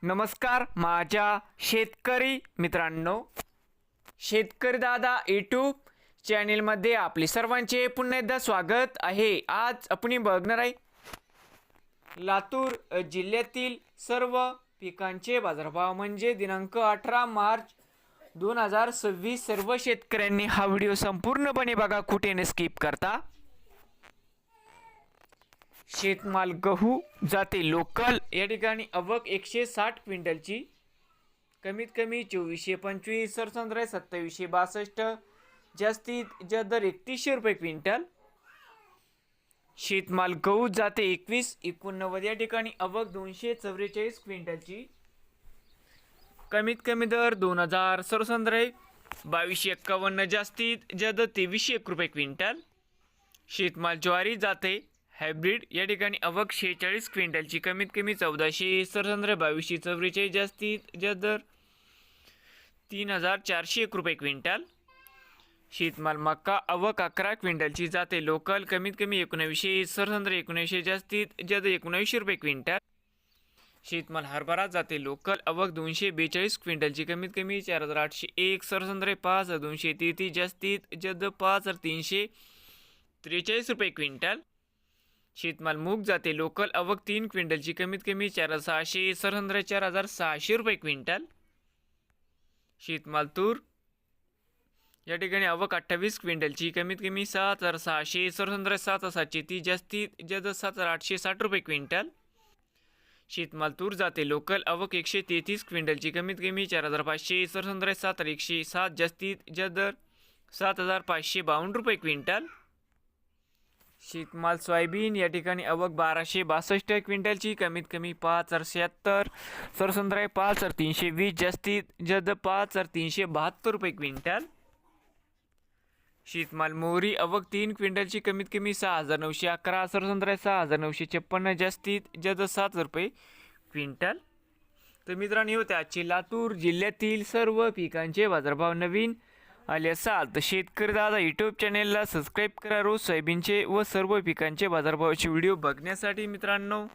नमस्कार माझ्या शेतकरी मित्रांनो, शेतकरी दादा यूट्यूब चॅनेलमध्ये आपले सर्वांचे पुन्हा एकदा स्वागत आहे। आज आपण बघणार आहे लातूर जिल्ह्यातील सर्व पिकांचे बाजारभाव म्हणजे दिनांक 18 मार्च 2026। सर्व शेतकऱ्यांनी हा व्हिडिओ संपूर्णपणे बघा, कुठे न स्किप करता। शेतमाल गहू जाते लोकल या ठिकाणी आवक 160 क्विंटलची, कमीत कमी 2425, सरसंद्र 2762, जास्तीत जास्त दर 3100 रुपये क्विंटल। शेतमाल गहू जाते 2189 या ठिकाणी आवक 244 क्विंटलची, कमीत कमी दर 2000, सरसंद्र 2251, जास्तीत जास्त 2301 रुपये क्विंटल। शेतमाल ज्वारी जाते हायब्रिड या ठिकाणी आवक 46 क्विंटलची, कमीत कमी 1400, सरसंद्र 2244, जास्तीत जास्त दर 3401 रुपये क्विंटल। शेतमाल मक्का आवक 11 क्विंटलची जाते लोकल, कमीत कमी 1900, सरसंद्र 1900, जास्तीत जास्त 1900 रुपये क्विंटल। शेतमाल हरभरा जाते लोकल आवक 242 क्विंटलची, कमीत कमी 4801, सरसंद्र 5233, जास्तीत जास्त 5343 रुपये क्विंटल। शेतमाल मूग जाते लोकल आवक 3 क्विंटलची, कमीत कमी 4600, सरसंद्र 4600 रुपये क्विंटल। शेतमाल तूर या ठिकाणी आवक 28 क्विंटलची, कमीत कमी 7600, सरसंद्र 7730, जास्तीत जास्त 7860 रुपये क्विंटल। शेतमाल तूर जाते लोकल आवक 133 क्विंटलची, कमीत कमी 4500, सरसंद्र 7107, जास्तीत जास्त दर 7552 रुपये क्विंटल। शेतमाल सोयाबीन या ठिकाणी आवक 1262 क्विंटलची, कमीत कमी 5076, सरसंद्र 5320, जास्तीत जास्त 5372 रुपये क्विंटल। शेतमाल मोहरी आवक 3 क्विंटलची, कमीत कमी 6911, सरसंद्र 6956, जास्तीत जास्त 7000 रुपये क्विंटल। तर मित्रांनो, होते आजचे लातूर जिल्ह्यातील सर्व पिकांचे बाजारभाव। नवीन आले असाल तर शेतकरी दादा यूट्यूब चॅनेलला सबस्क्राईब करा, रोज सोयाबीनचे व सर्व पिकांचे बाजारभावाचे व्हिडिओ बघण्यासाठी मित्रांनो।